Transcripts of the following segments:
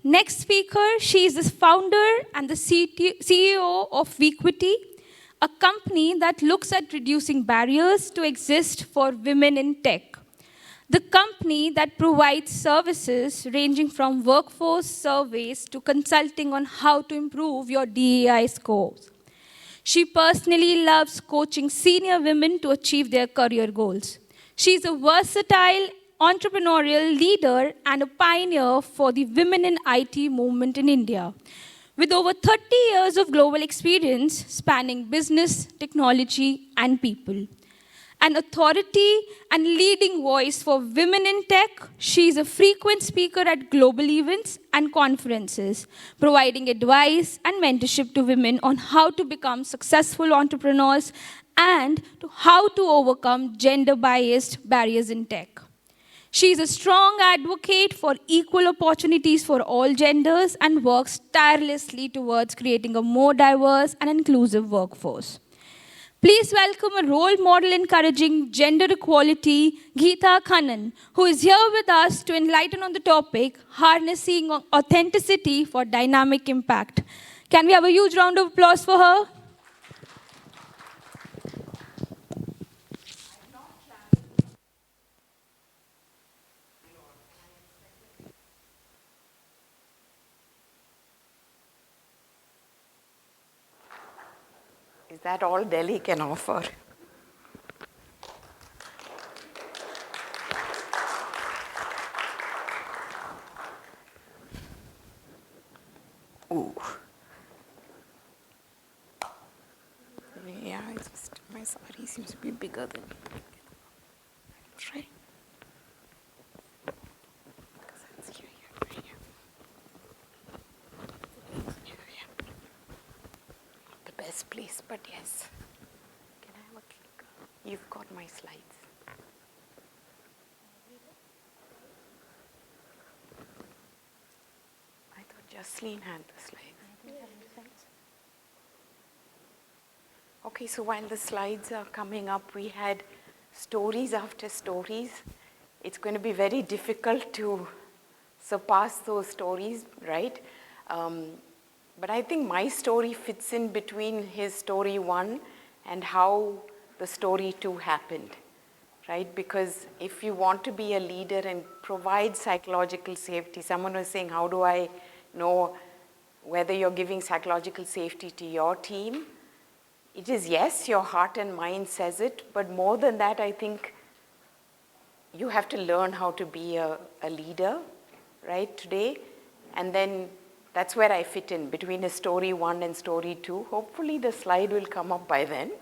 Next speaker, she is the founder and the CEO of Wequity, a company that looks at reducing barriers to exist for women in tech. The company that provides services ranging from workforce surveys to consulting on how to improve your DEI scores. She personally loves coaching senior women to achieve their career goals. She is a versatile entrepreneurial leader and a pioneer for the women in IT movement in India. With over 30 years of global experience spanning business, technology, and people. An authority and leading voice for women in tech, she is a frequent speaker at global events and conferences, providing advice and mentorship to women on how to become successful entrepreneurs and how to overcome gender-biased barriers in tech. She is a strong advocate for equal opportunities for all genders and works tirelessly towards creating a more diverse and inclusive workforce. Please welcome a role model encouraging gender equality, Geetha Kannan, who is here with us to enlighten on the topic, harnessing authenticity for dynamic impact. Can we have a huge round of applause for her? Is that all Delhi can offer? Ooh. Yeah, it's just, my sari seems to be bigger than. Try. Best place, but yes. Can I have a clicker? You've got my slides. I thought Jasleen had the slides. Okay, so while the slides are coming up, we had stories after stories. It's going to be very difficult to surpass those stories, right? But I think my story fits in between his story 1 and how the story 2 happened, right? Because if you want to be a leader and provide psychological safety, someone was saying, how do I know whether you're giving psychological safety to your team? It is, yes, your heart and mind says it, but more than that, I think you have to learn how to be a leader, right, today. And then that's where I fit in, between a story 1 and story 2. Hopefully the slide will come up by then.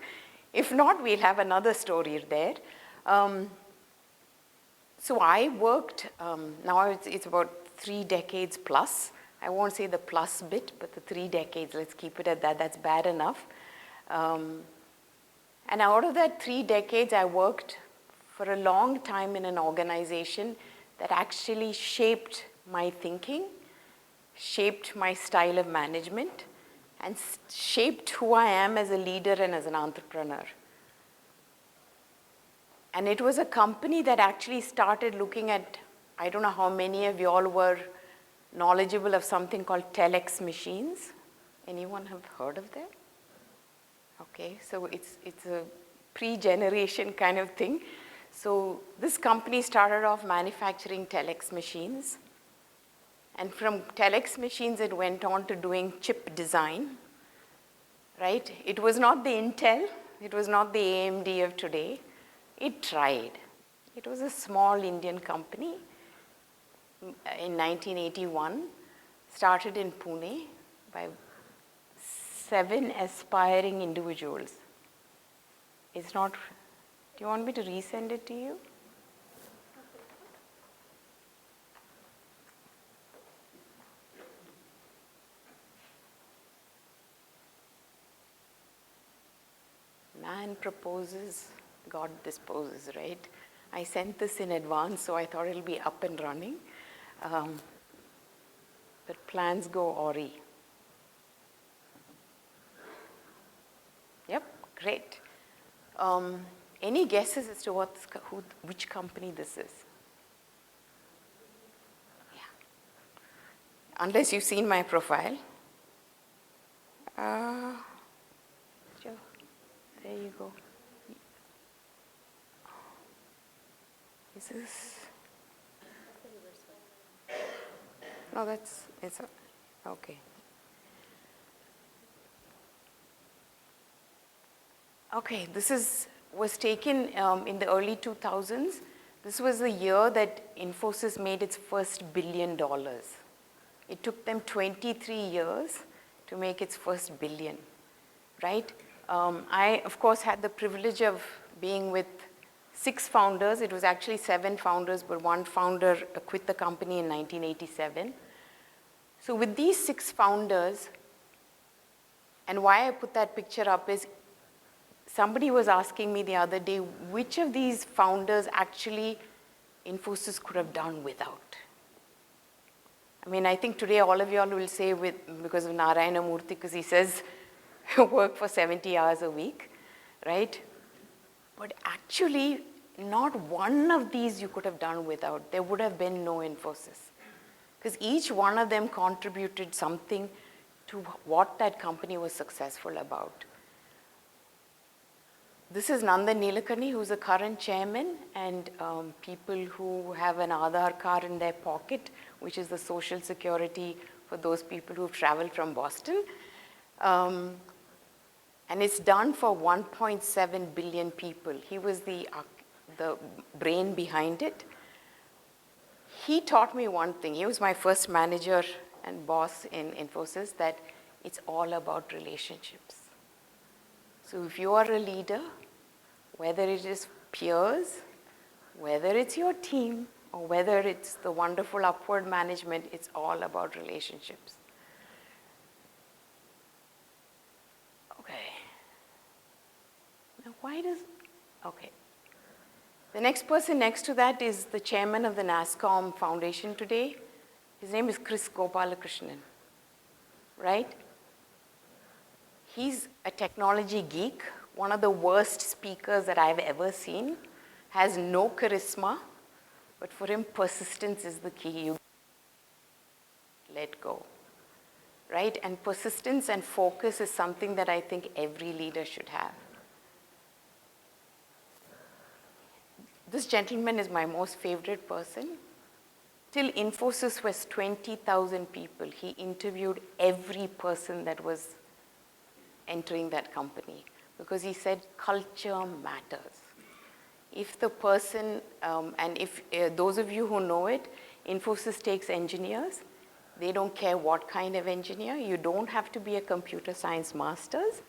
If not, we'll have another story there. So I worked, now it's about 3 decades plus. I won't say the plus bit, but the 3 decades, let's keep it at that. That's bad enough. And out of that 3 decades, I worked for a long time in an organization that actually shaped my thinking, shaped my style of management, and shaped who I am as a leader and as an entrepreneur. And it was a company that actually started looking at, I don't know how many of you all were knowledgeable of something called telex machines. Anyone have heard of them? Okay, so it's a pre-generation kind of thing. So this company started off manufacturing telex machines. And from telex machines, it went on to doing chip design, right? It was not the Intel, it was not the AMD of today. It tried. It was a small Indian company in 1981, started in Pune by 7 aspiring individuals. It's not, do you want me to resend it to you? Man proposes, God disposes, right? I sent this in advance, so I thought it'll be up and running. But plans go awry. Yep, great. Any guesses as to which company this is? unless you've seen my profile. Sure. There you go. Is this? No, it's okay. Okay, this was taken in the early 2000s. This was the year that Infosys made its first $1 billion. It took them 23 years to make its first billion, right? I, of course, had the privilege of being with 6 founders. It was actually 7 founders, but one founder quit the company in 1987. So with these 6 founders, and why I put that picture up is somebody was asking me the other day, which of these founders actually Infosys could have done without? I mean, I think today all of y'all will say because of Narayana Murthy, because he says work for 70 hours a week, right? But actually, not one of these you could have done without. There would have been no Infosys. Because each one of them contributed something to what that company was successful about. This is Nandan Nilekani, who's the current chairman, and people who have an Aadhaar card in their pocket, which is the social security for those people who've traveled from Boston. And it's done for 1.7 billion people. He was the brain behind it. He taught me one thing. He was my first manager and boss in Infosys, that it's all about relationships. So if you are a leader, whether it is peers, whether it's your team, or whether it's the wonderful upward management, it's all about relationships. Okay. Now okay. The next person next to that is the chairman of the NASSCOM Foundation today. His name is Chris Gopalakrishnan, right? He's a technology geek, one of the worst speakers that I've ever seen, has no charisma, but for him, persistence is the key. You let go, right? And persistence and focus is something that I think every leader should have. This gentleman is my most favorite person. Till Infosys was 20,000 people, he interviewed every person that was entering that company, because he said culture matters. If the person, and if those of you who know it, Infosys takes engineers. They don't care what kind of engineer. You don't have to be a computer science master's.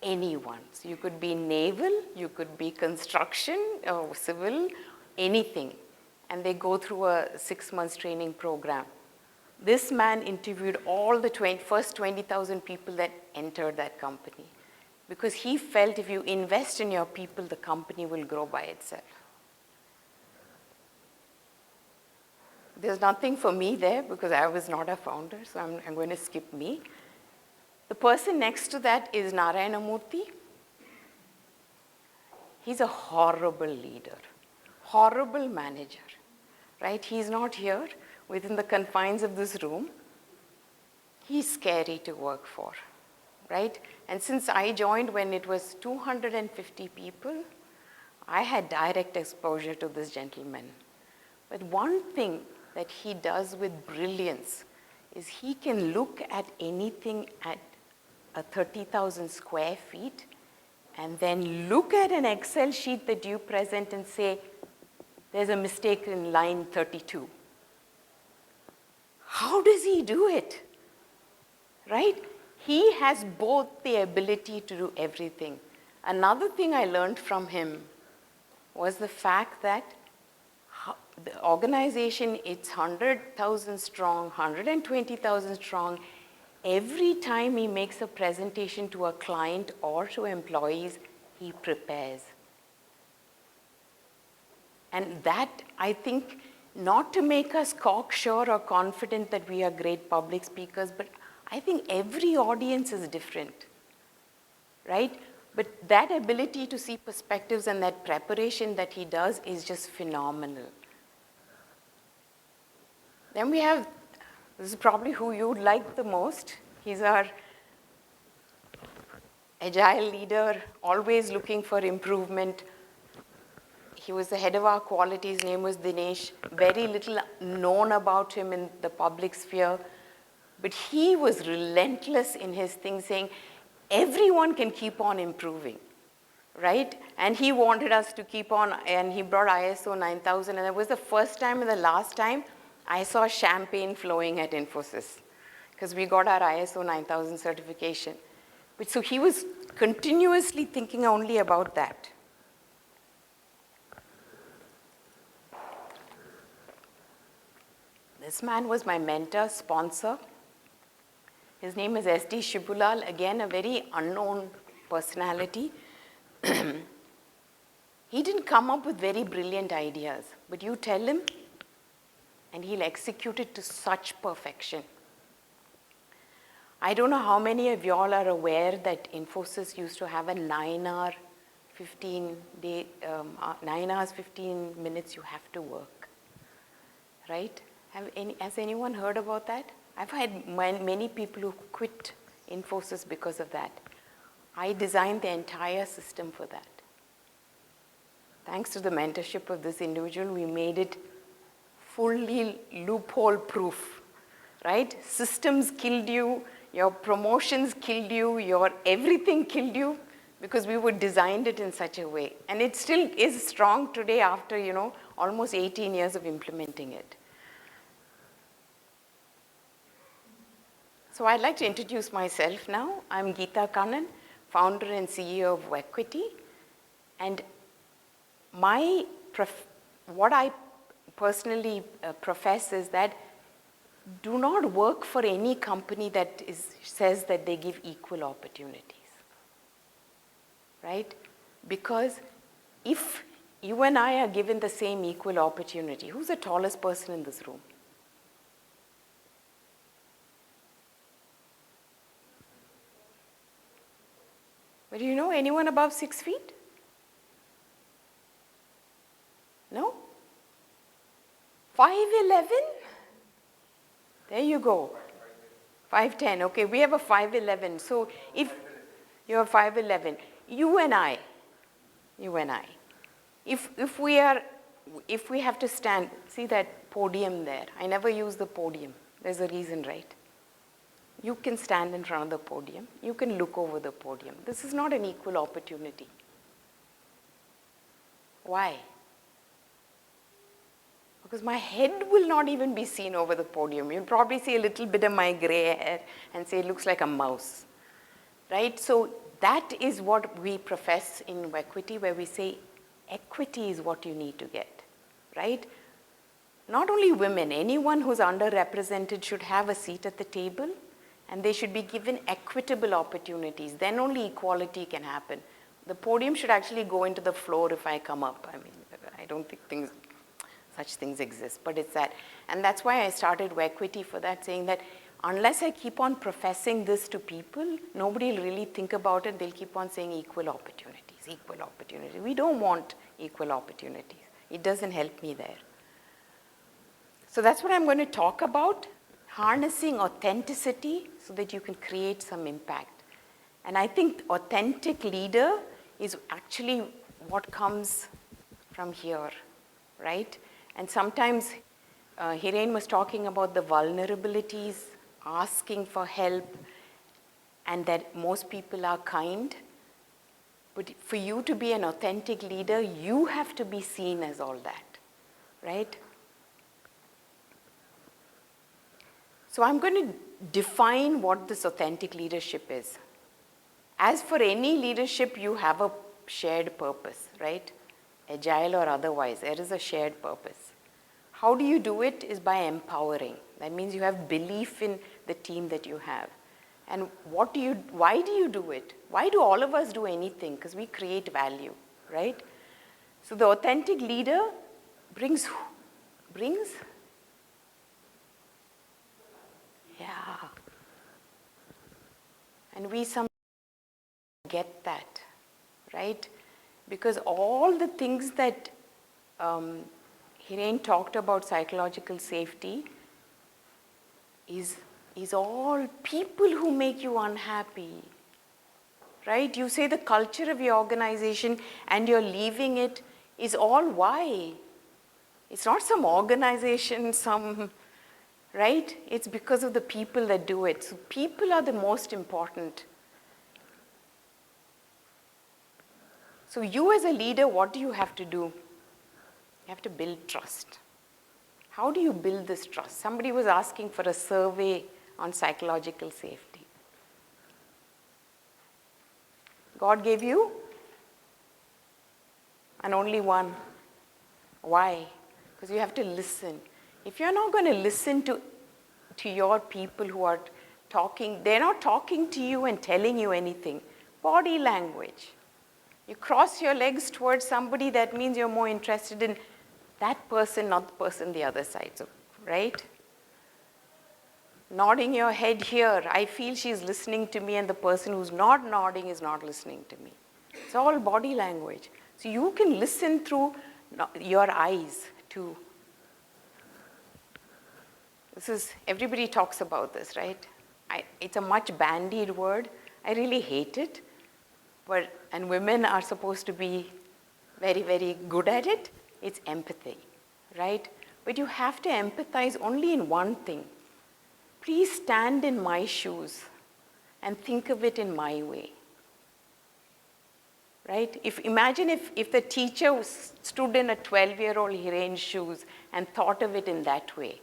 Anyone. So you could be naval, you could be construction, or civil, anything. And they go through a 6-month training program. This man interviewed all the first 20,000 people that entered that company, because he felt if you invest in your people, the company will grow by itself. There's nothing for me there because I was not a founder, so I'm going to skip me. The person next to that is Narayana Murthy. He's a horrible leader, horrible manager, right? He's not here within the confines of this room. He's scary to work for, right? And since I joined when it was 250 people, I had direct exposure to this gentleman. But one thing that he does with brilliance is he can look at anything at a 30,000 square feet and then look at an Excel sheet that you present and say, there's a mistake in line 32. How does he do it, right? He has both the ability to do everything. Another thing I learned from him was the fact that the organization, it's 100,000 strong, 120,000 strong. Every time he makes a presentation to a client or to employees, he prepares. And that, I think, not to make us cocksure or confident that we are great public speakers, but I think every audience is different, right? But that ability to see perspectives and that preparation that he does is just phenomenal. Then we have This is probably who you'd like the most. He's our agile leader, always looking for improvement. He was the head of our quality. His name was Dinesh. Very little known about him in the public sphere. But he was relentless in his thing, saying, everyone can keep on improving, right? And he wanted us to keep on, and he brought ISO 9000. And it was the first time and the last time I saw champagne flowing at Infosys, because we got our ISO 9000 certification. But so he was continuously thinking only about that. This man was my mentor, sponsor. His name is S.D. Shibulal, again, a very unknown personality. He didn't come up with very brilliant ideas, but you tell him, and he'll execute it to such perfection. I don't know how many of y'all are aware that Infosys used to have a 9 hours, 15 minutes you have to work, right? Has anyone heard about that? I've had many people who quit Infosys because of that. I designed the entire system for that. Thanks to the mentorship of this individual, we made it fully loophole proof, right? Systems killed you, your promotions killed you, your everything killed you, because we would designed it in such a way. And it still is strong today after, almost 18 years of implementing it. So I'd like to introduce myself now. I'm Geetha Kannan, founder and CEO of Wequity. And what I personally profess is that do not work for any company that says that they give equal opportunities, right? Because if you and I are given the same equal opportunity, who's the tallest person in this room? But do you know anyone above 6 feet? No? 5'11"? There you go. 5'10". Okay, we have a 5'11". So if you're 5'11", you and I, if we have to stand, see that podium there? I never use the podium. There's a reason, right? You can stand in front of the podium. You can look over the podium. This is not an equal opportunity. Why? Because my head will not even be seen over the podium. You'll probably see a little bit of my gray hair and say it looks like a mouse, right? So that is what we profess in Wequity, where we say equity is what you need to get, right? Not only women, anyone who's underrepresented should have a seat at the table, and they should be given equitable opportunities. Then only equality can happen. The podium should actually go into the floor if I come up. I mean, I don't think such things exist, but it's that. And that's why I started Wequity for that, saying that unless I keep on professing this to people, nobody will really think about it. They'll keep on saying equal opportunities, equal opportunities. We don't want equal opportunities. It doesn't help me there. So that's what I'm going to talk about. Harnessing authenticity so that you can create some impact. And I think authentic leader is actually what comes from here, right? And sometimes Hiren was talking about the vulnerabilities, asking for help, and that most people are kind. But for you to be an authentic leader, you have to be seen as all that, right? So I'm going to define what this authentic leadership is. As for any leadership, you have a shared purpose, right? Agile or otherwise, there is a shared purpose. How do you do it is by empowering. That means you have belief in the team that you have. And why do you do it? Why do all of us do anything? Because we create value, right? So the authentic leader brings. Yeah. And we sometimes get that, right? Because all the things that Hiren talked about, psychological safety, is all people who make you unhappy, right? You say the culture of your organization and you're leaving it is all why. It's not some organization, right? It's because of the people that do it. So people are the most important. So you as a leader, what do you have to do? You have to build trust. How do you build this trust? Somebody was asking for a survey on psychological safety. God gave you and only one. Why? Because you have to listen. If you're not going to listen to your people who are talking, they're not talking to you and telling you anything. Body language. You cross your legs towards somebody, that means you're more interested in that person, not the person on the other side, so, right? Nodding your head here, I feel she's listening to me, and the person who's not nodding is not listening to me. It's all body language. So you can listen through your eyes too. Everybody talks about this, right? It's a much bandied word. I really hate it. And women are supposed to be very, very good at it. It's empathy, right? But you have to empathize only in one thing. Please stand in my shoes and think of it in my way, right? Imagine if the teacher stood in a 12-year-old Hiren's shoes and thought of it in that way.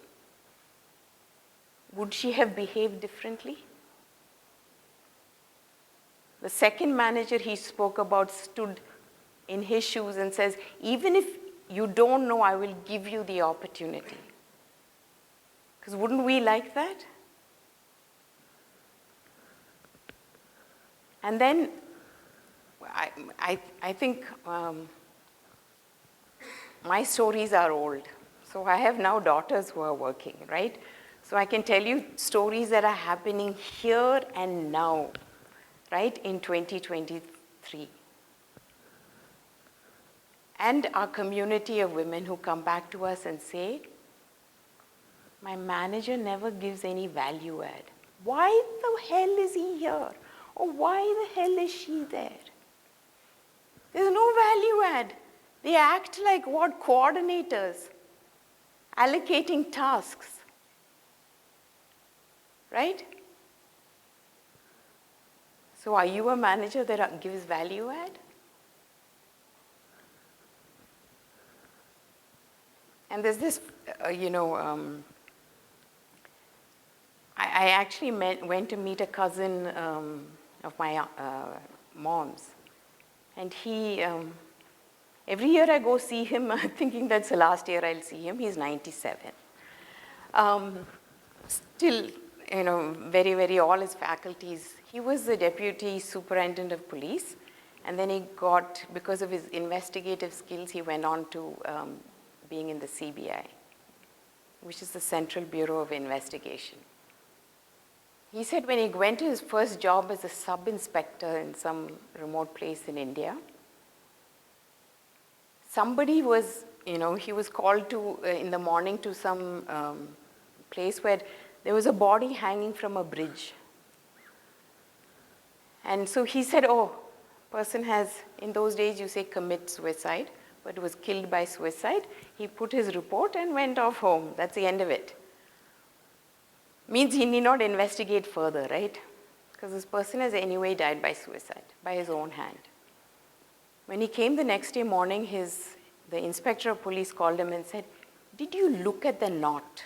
Would she have behaved differently? The second manager he spoke about stood in his shoes and says, even if you don't know, I will give you the opportunity. Because wouldn't we like that? And then I think my stories are old. So I have now daughters who are working, right? So I can tell you stories that are happening here and now, right, in 2023. And our community of women who come back to us and say, my manager never gives any value add. Why the hell is he here? Or why the hell is she there? There's no value add. They act like what? Coordinators, allocating tasks, right? So are you a manager that gives value add? And there's this, I actually went to meet a cousin of my mom's. And he, every year I go see him, thinking that's the last year I'll see him. He's 97. Still, very, very, all his faculties. He was the deputy superintendent of police. And then he got, because of his investigative skills, he went on to being in the CBI, which is the Central Bureau of Investigation. He said when he went to his first job as a sub-inspector in some remote place in India, somebody was, he was called to, in the morning to some place where there was a body hanging from a bridge. And so he said, person has, in those days you say commit suicide, but was killed by suicide. He put his report and went off home. That's the end of it. Means he need not investigate further, right? Because this person has anyway died by suicide, by his own hand. When he came the next day morning, the inspector of police called him and said, did you look at the knot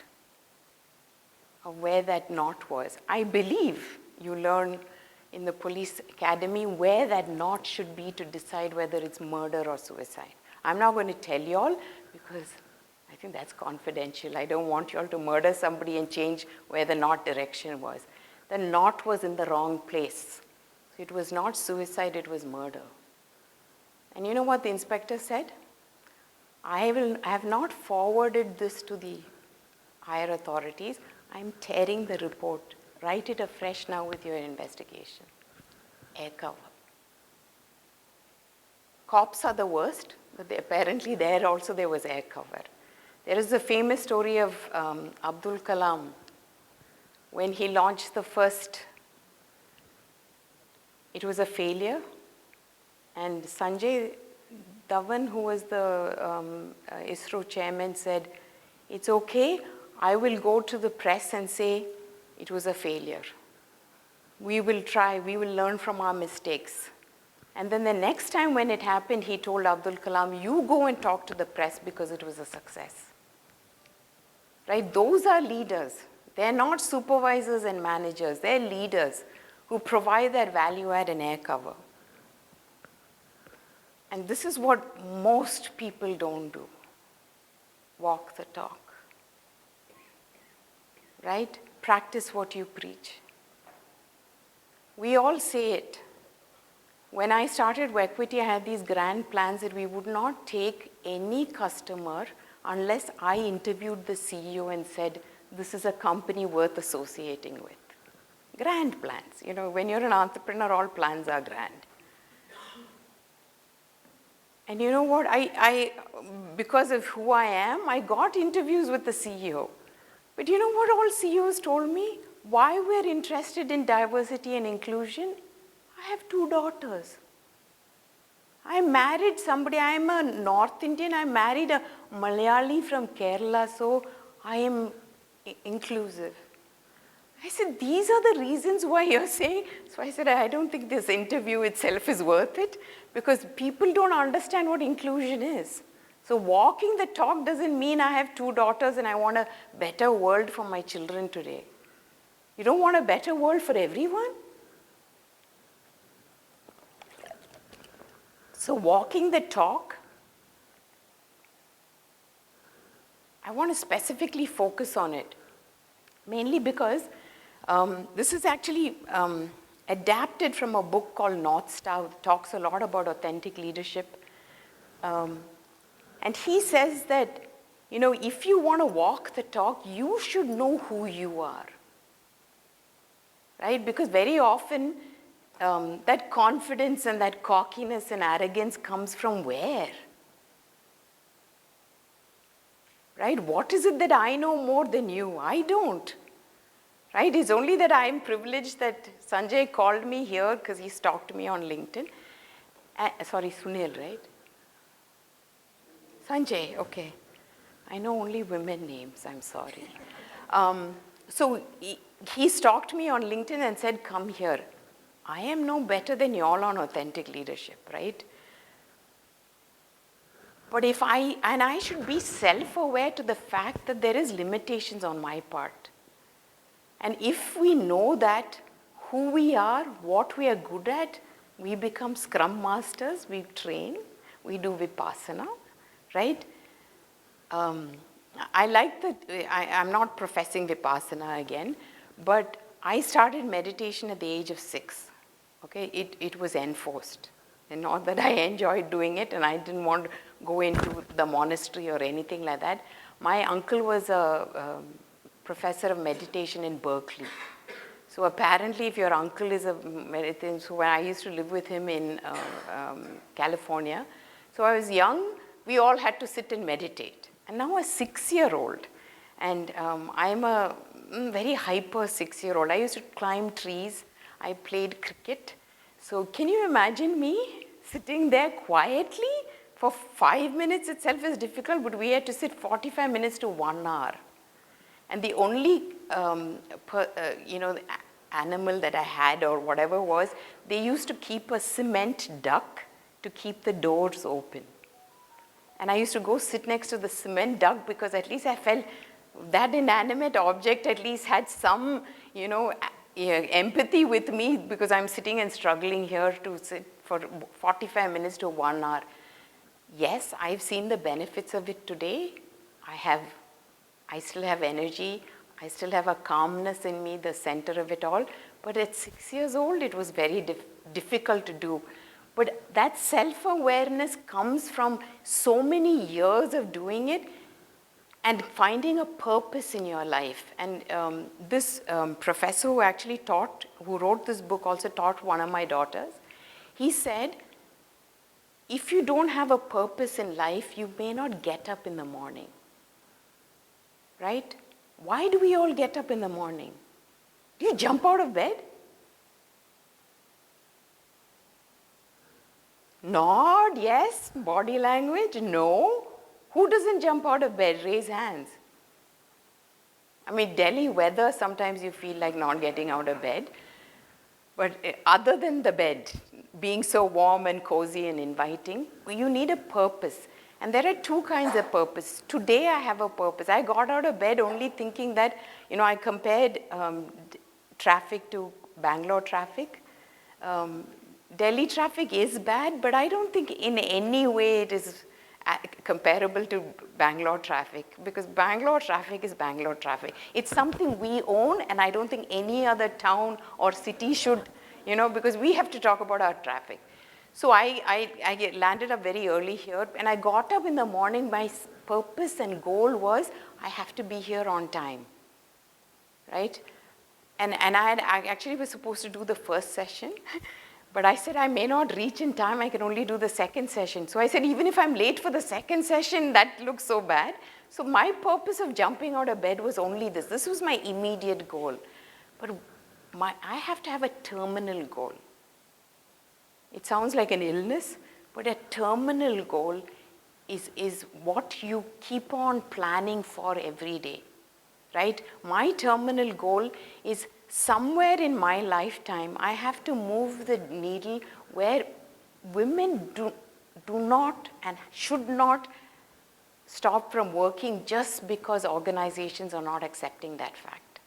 of where that knot was? I believe you learn in the police academy where that knot should be to decide whether it's murder or suicide. I'm not going to tell you all because I think that's confidential. I don't want you all to murder somebody and change where the knot direction was. The knot was in the wrong place. So it was not suicide, it was murder. And you know what the inspector said? I have not forwarded this to the higher authorities. I'm tearing the report. Write it afresh now with your investigation. Air cover. Cops are the worst, but apparently there also there was air cover. There is a famous story of Abdul Kalam, when he launched the first, it was a failure. And Sanjay Dhawan, who was the ISRO chairman, said, it's okay, I will go to the press and say it was a failure. We will try, we will learn from our mistakes. And then the next time when it happened, he told Abdul Kalam, you go and talk to the press because it was a success. Right? Those are leaders. They're not supervisors and managers. They're leaders who provide that value add and air cover. And this is what most people don't do. Walk the talk. Right? Practice what you preach. We all say it. When I started Wequity, I had these grand plans that we would not take any customer unless I interviewed the CEO and said, this is a company worth associating with. Grand plans. You know, when you're an entrepreneur, all plans are grand. And you know what? Because of who I am, I got interviews with the CEO. But you know what all CEOs told me? Why we're interested in diversity and inclusion? I have 2 daughters. I married somebody, I'm a North Indian, I married a Malayali from Kerala, so I am inclusive. I said, these are the reasons why you're saying. So I said, I don't think this interview itself is worth it because people don't understand what inclusion is. So walking the talk doesn't mean I have 2 daughters and I want a better world for my children today. You don't want a better world for everyone? So walking the talk, I want to specifically focus on it, mainly because this is actually adapted from a book called North Star, that talks a lot about authentic leadership. And he says that, you know, if you want to walk the talk, you should know who you are. Right? Because very often, that confidence and that cockiness and arrogance comes from where? Right? What is it that I know more than you? I don't. Right? It's only that I'm privileged that Sanjay called me here because he stalked me on LinkedIn. Sorry, Sunil, right? Sanjay, okay. I know only women names, I'm sorry. So he stalked me on LinkedIn and said, come here. I am no better than y'all on authentic leadership, right? But I should be self-aware to the fact that there is limitations on my part. And if we know that, who we are, what we are good at, we become scrum masters, we train, we do vipassana, right? I like that, I'm not professing vipassana again, but I started meditation at the age of 6. Okay, it was enforced. And not that I enjoyed doing it and I didn't want to go into the monastery or anything like that. My uncle was a professor of meditation in Berkeley. So apparently if your uncle is a meditation, so when I used to live with him in California, so I was young, we all had to sit and meditate. And now a 6-year-old, and I'm a very hyper 6-year-old. I used to climb trees. I played cricket. So can you imagine me sitting there quietly for 5 minutes itself is difficult, but we had to sit 45 minutes to 1 hour. And the only animal that I had or whatever was, they used to keep a cement duck to keep the doors open. And I used to go sit next to the cement duck because at least I felt that inanimate object at least had some, empathy with me because I'm sitting and struggling here to sit for 45 minutes to 1 hour. Yes, I've seen the benefits of it today. I still have energy. I still have a calmness in me, the center of it all. But at 6 years old, it was very difficult to do. But that self-awareness comes from so many years of doing it and finding a purpose in your life. And this professor who actually who wrote this book also taught one of my daughters. He said, if you don't have a purpose in life, you may not get up in the morning. Right? Why do we all get up in the morning? Do you jump out of bed? Nod, yes. Body language, no. Who doesn't jump out of bed? Raise hands. I mean, Delhi weather, sometimes you feel like not getting out of bed. But other than the bed, being so warm and cozy and inviting, you need a purpose. And there are two kinds of purpose. Today I have a purpose. I got out of bed only thinking that, I compared traffic to Bangalore traffic. Delhi traffic is bad, but I don't think in any way it is comparable to Bangalore traffic, because Bangalore traffic is Bangalore traffic. It's something we own, and I don't think any other town or city should, because we have to talk about our traffic. So I landed up very early here, and I got up in the morning. My purpose and goal was I have to be here on time, right? And I actually was supposed to do the first session, but I said I may not reach in time. I can only do the second session. So I said, even if I'm late for the second session, that looks so bad. So my purpose of jumping out of bed was only this. This was my immediate goal. But I have to have a terminal goal. It sounds like an illness, but a terminal goal is what you keep on planning for every day, right? My terminal goal is somewhere in my lifetime, I have to move the needle where women do not and should not stop from working just because organizations are not accepting that fact.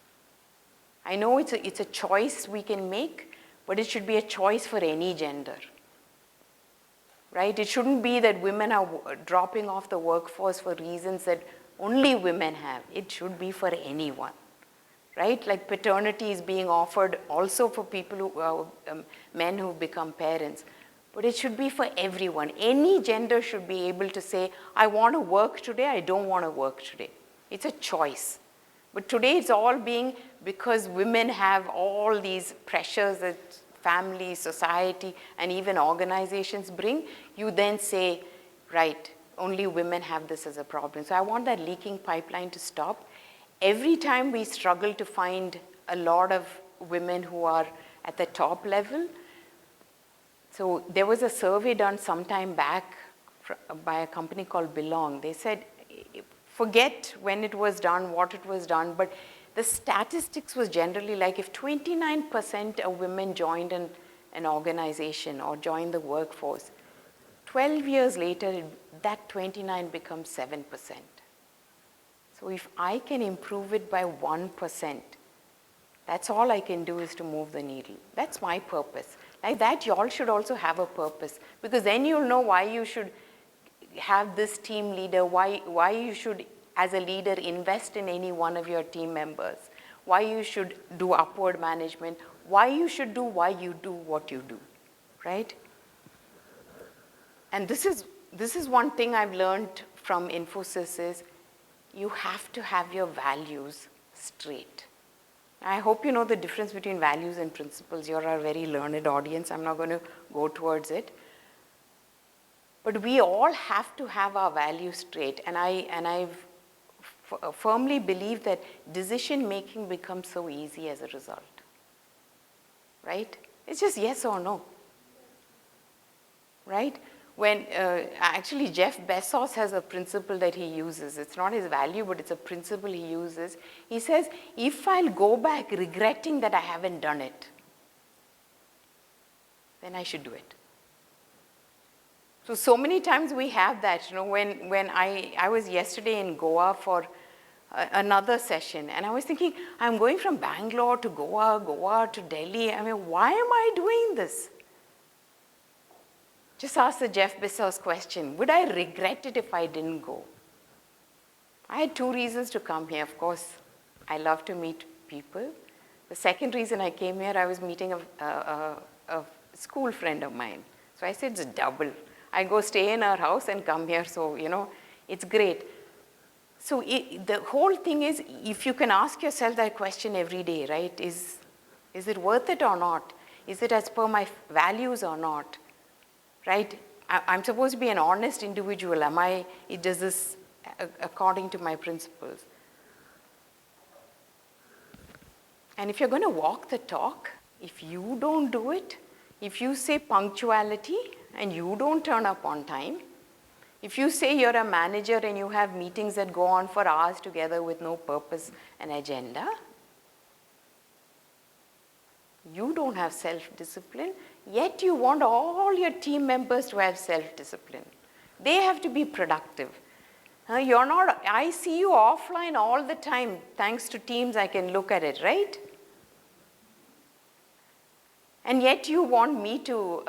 I know it's a choice we can make, but it should be a choice for any gender, right? It shouldn't be that women are dropping off the workforce for reasons that only women have. It should be for anyone. Right? Like paternity is being offered also for people men who become parents. But it should be for everyone. Any gender should be able to say, I want to work today, I don't want to work today. It's a choice. But today it's all being, because women have all these pressures that family, society, and even organizations bring, you then say, right, only women have this as a problem. So I want that leaking pipeline to stop. Every time we struggle to find a lot of women who are at the top level. So there was a survey done some time back by a company called Belong. They said, forget when it was done, what it was done, but the statistics was generally like if 29% of women joined an organization or joined the workforce, 12 years later, that 29 becomes 7%. So if I can improve it by 1%, that's all I can do is to move the needle. That's my purpose. Like that, you all should also have a purpose, because then you'll know why you should have this team leader, why you should, as a leader, invest in any one of your team members, why you should do upward management, why you do what you do, right? And this is one thing I've learned from Infosys is, you have to have your values straight. I hope you know the difference between values and principles. You're a very learned audience. I'm not going to go towards it. But we all have to have our values straight. And I firmly believe that decision making becomes so easy as a result. Right? It's just yes or no. Right? When actually Jeff Bezos has a principle that he uses. It's not his value, but it's a principle he uses. He says, if I'll go back regretting that I haven't done it, then I should do it. So many times we have that. When I was yesterday in Goa for another session, and I was thinking, I'm going from Bangalore to Goa to Delhi. I mean, why am I doing this? Just ask the Jeff Bezos question, would I regret it if I didn't go? I had 2 reasons to come here. Of course, I love to meet people. The second reason I came here, I was meeting a school friend of mine. So I said, it's double. I go stay in her house and come here, so, it's great. So the whole thing is, if you can ask yourself that question every day, right? Is it worth it or not? Is it as per my values or not? Right? I'm supposed to be an honest individual. Does this according to my principles? And if you're going to walk the talk, if you don't do it, if you say punctuality and you don't turn up on time, if you say you're a manager and you have meetings that go on for hours together with no purpose and agenda, you don't have self-discipline, yet you want all your team members to have self-discipline. They have to be productive. You're not, I see you offline all the time. Thanks to Teams, I can look at it, right? And yet you want me to,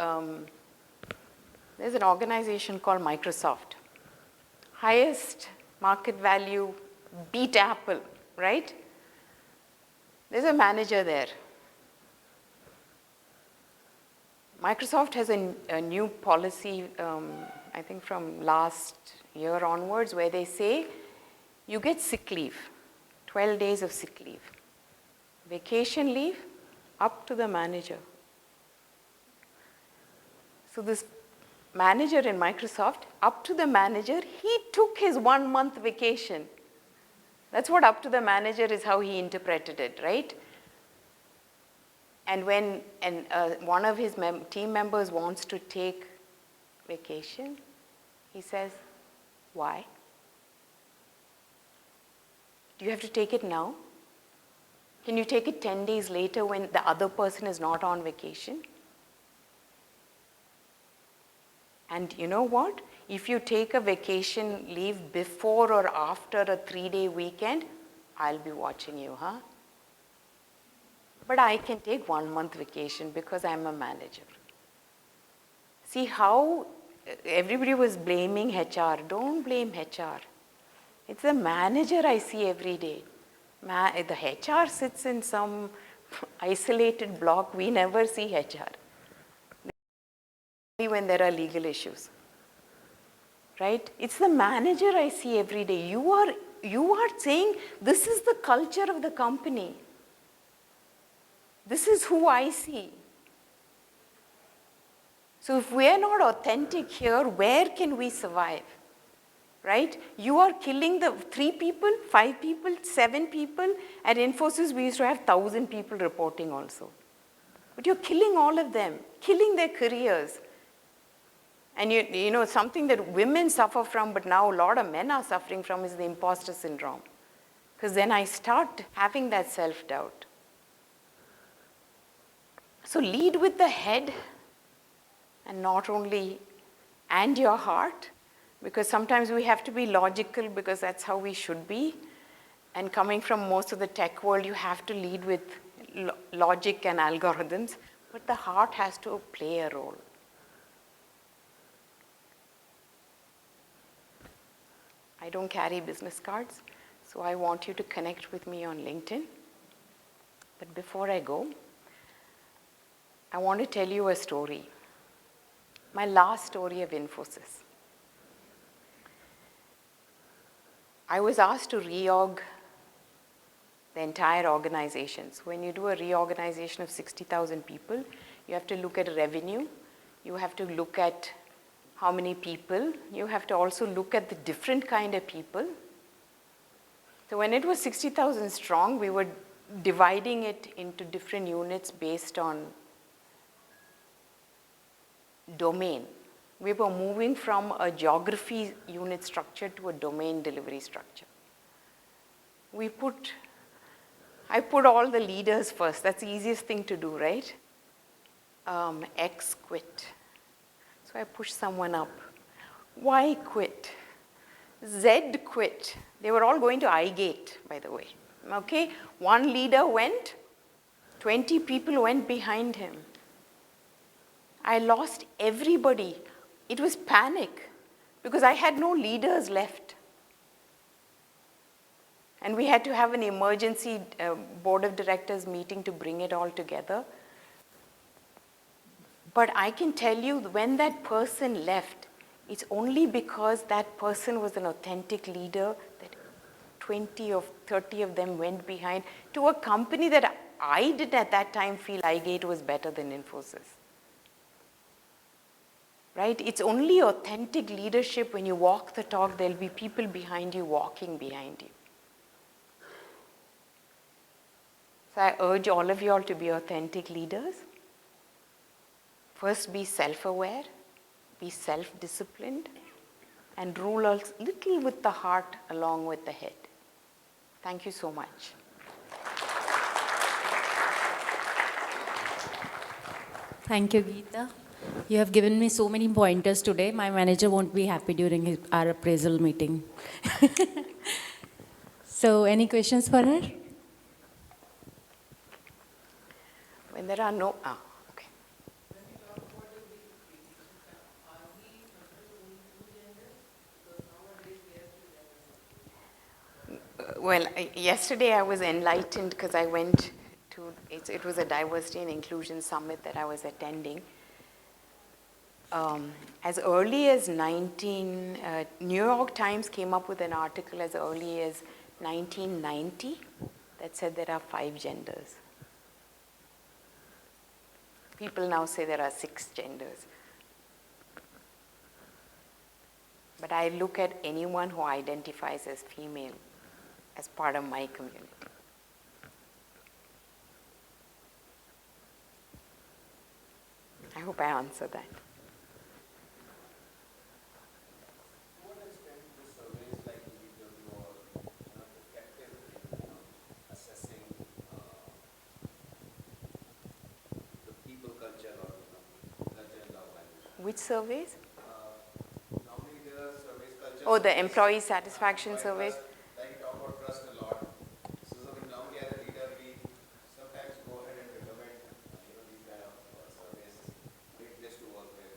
there's an organization called Microsoft. Highest market value, beat Apple, right? There's a manager there. Microsoft has a new policy, I think from last year onwards, where they say you get sick leave, 12 days of sick leave. Vacation leave, up to the manager. So this manager in Microsoft, up to the manager, he took his 1 month vacation. That's what up to the manager is how he interpreted it, right? And when one of his team members wants to take vacation, he says, why? Do you have to take it now? Can you take it 10 days later when the other person is not on vacation? And you know what? If you take a vacation leave before or after a 3-day weekend, I'll be watching you, huh? But I can take 1 month vacation because I'm a manager. See how everybody was blaming HR. Don't blame HR. It's the manager I see every day. The HR sits in some isolated block. We never see HR. When there are legal issues, right? It's the manager I see every day. You are saying, this is the culture of the company. This is who I see. So if we are not authentic here, where can we survive, right? You are killing the 3 people, 5 people, 7 people. At Infosys, we used to have 1,000 people reporting also. But you're killing all of them, killing their careers. And you know, something that women suffer from, but now a lot of men are suffering from, is the imposter syndrome. Because then I start having that self-doubt. So lead with the head, and not only, and your heart, because sometimes we have to be logical because that's how we should be. And coming from most of the tech world, you have to lead with logic and algorithms, but the heart has to play a role. I don't carry business cards, so I want you to connect with me on LinkedIn. But before I go, I want to tell you a story. My last story of Infosys. I was asked to reorg the entire organization. So when you do a reorganization of 60,000 people, you have to look at revenue, you have to look at how many people, you have to also look at the different kind of people. So when it was 60,000 strong, we were dividing it into different units based on domain. We were moving from a geography unit structure to a domain delivery structure. I put all the leaders first. That's the easiest thing to do, right? X quit. So I pushed someone up. Y quit. Z quit. They were all going to iGate, by the way. Okay? One leader went, 20 people went behind him. I lost everybody. It was panic because I had no leaders left. And we had to have an emergency board of directors meeting to bring it all together. But I can tell you, when that person left, it's only because that person was an authentic leader that 20 or 30 of them went behind to a company that I did at that time feel iGate was better than Infosys. Right? It's only authentic leadership when you walk the talk, there'll be people behind you walking behind you. So I urge all of you all to be authentic leaders. First, be self-aware, be self-disciplined, and rule a little with the heart along with the head. Thank you so much. Thank you, Geetha. You have given me so many pointers today. My manager won't be happy during our appraisal meeting. So, any questions for her? When there are no, okay. Well, yesterday I was enlightened because I went to, it was a diversity and inclusion summit that I was attending. As early as New York Times came up with an article as early as 1990 that said there are 5 genders. People now say there are 6 genders. But I look at anyone who identifies as female as part of my community. I hope I answered that. To what extent do surveys like EW are effective in assessing the people culture or culture and organization? Which surveys? Normally there are surveys, culture. Oh, the employee satisfaction surveys. Like you talk about trust a lot. So normally as a leader, we sometimes go ahead and recommend these kind of surveys, great place to work with.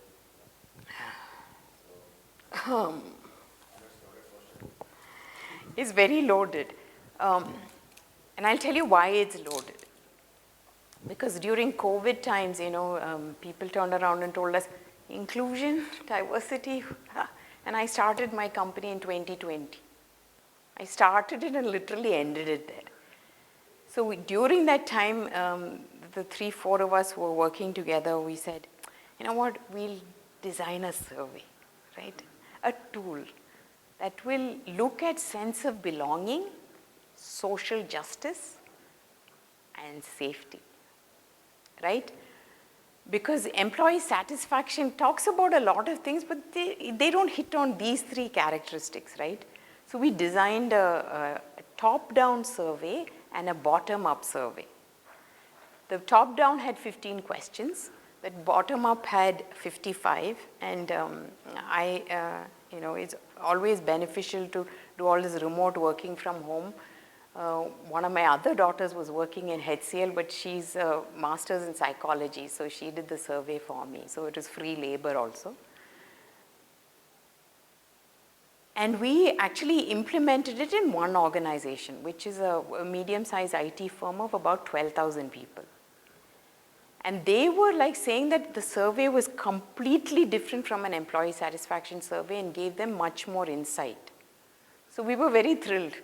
It's very loaded. And I'll tell you why it's loaded. Because during COVID times, people turned around and told us, inclusion, diversity, and I started my company in 2020. I started it and literally ended it there. So during that time, the 3-4 of us who were working together, we said, you know what, we'll design a survey, right? A tool that will look at sense of belonging, social justice, and safety, right? Because employee satisfaction talks about a lot of things, but they don't hit on these 3 characteristics, right? So we designed a top-down survey and a bottom-up survey. The top-down had 15 questions. The bottom-up had 55, and it's always beneficial to do all this remote working from home. One of my other daughters was working in HCL, but she's a master's in psychology, so she did the survey for me. So it was free labor also. And we actually implemented it in one organization, which is a medium-sized IT firm of about 12,000 people. And they were like saying that the survey was completely different from an employee satisfaction survey and gave them much more insight. So we were very thrilled.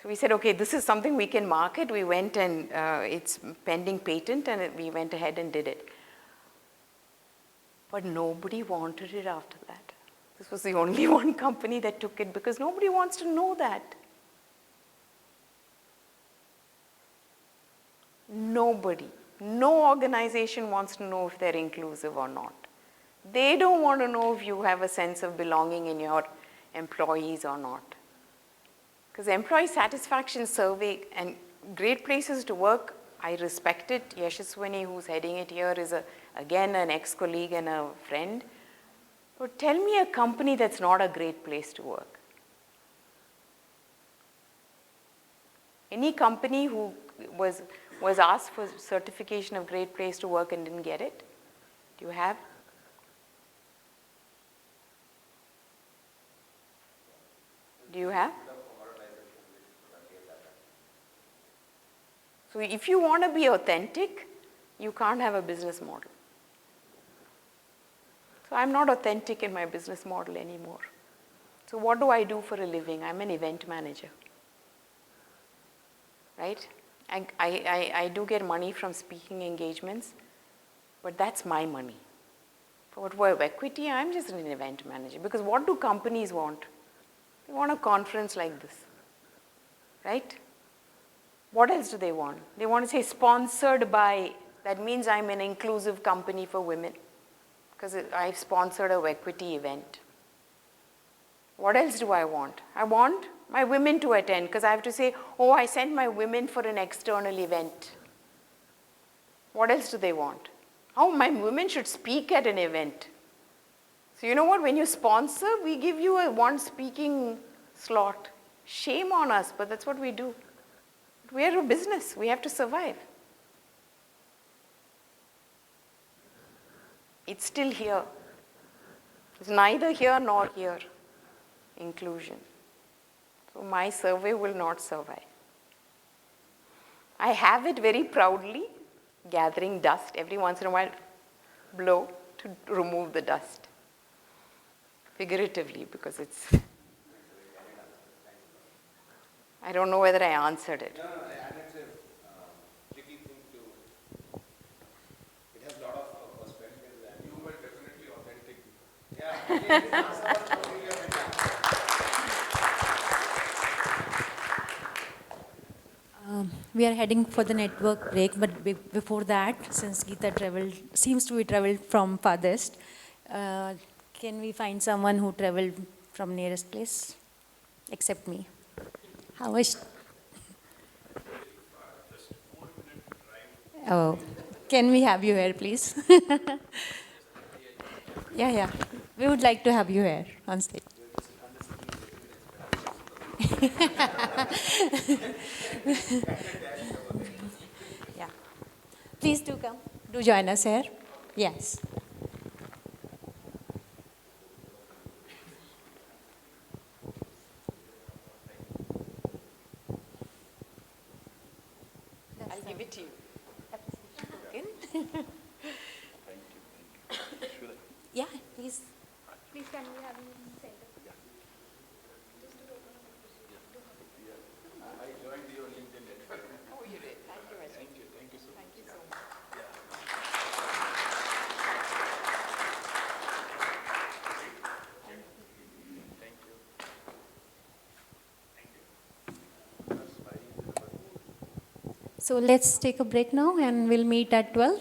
So we said, okay, this is something we can market. We went and it's pending patent, and we went ahead and did it. But nobody wanted it after that. This was the only one company that took it because nobody wants to know that. Nobody. No organization wants to know if they're inclusive or not. They don't want to know if you have a sense of belonging in your employees or not. Because employee satisfaction survey and great places to work, I respect it. Yashaswini, who's heading it here, is again an ex-colleague and a friend. But tell me a company that's not a great place to work. Any company who was asked for certification of great place to work and didn't get it? Do you have? Do you have? So if you want to be authentic, you can't have a business model. So I'm not authentic in my business model anymore. So what do I do for a living? I'm an event manager, right? I do get money from speaking engagements, but that's my money. For Wequity, I'm just an event manager. Because what do companies want? They want a conference like this, right? What else do they want? They want to say sponsored by, that means I'm an inclusive company for women because I've sponsored a Wequity event. What else do I want? I want my women to attend because I have to say, oh, I sent my women for an external event. What else do they want? Oh, my women should speak at an event. So you know what, when you sponsor, we give you a one speaking slot. Shame on us, but that's what we do. We are a business, we have to survive. It's still here. It's neither here nor here, inclusion. So my survey will not survive. I have it very proudly, gathering dust every once in a while, blow to remove the dust. Figuratively, because it's, I don't know whether I answered it. No, and it's a tricky thing to, it has a lot of perspectives and you were definitely authentic. Yeah, it is answer completely authentic. We are heading for the network break, but before that, since Geetha seems to be traveled from farthest, can we find someone who traveled from nearest place, except me? How much? Oh, can we have you here, please? Yeah. We would like to have you here on stage. Yeah. Please do come. Do join us here. Yes. I'll give it to you. Yeah, please. Please, can we have you in the center? I joined your LinkedIn network. Oh, you did. Thank you, Ajay. Thank you so much. Thank you so much. So let's take a break now and we'll meet at 12.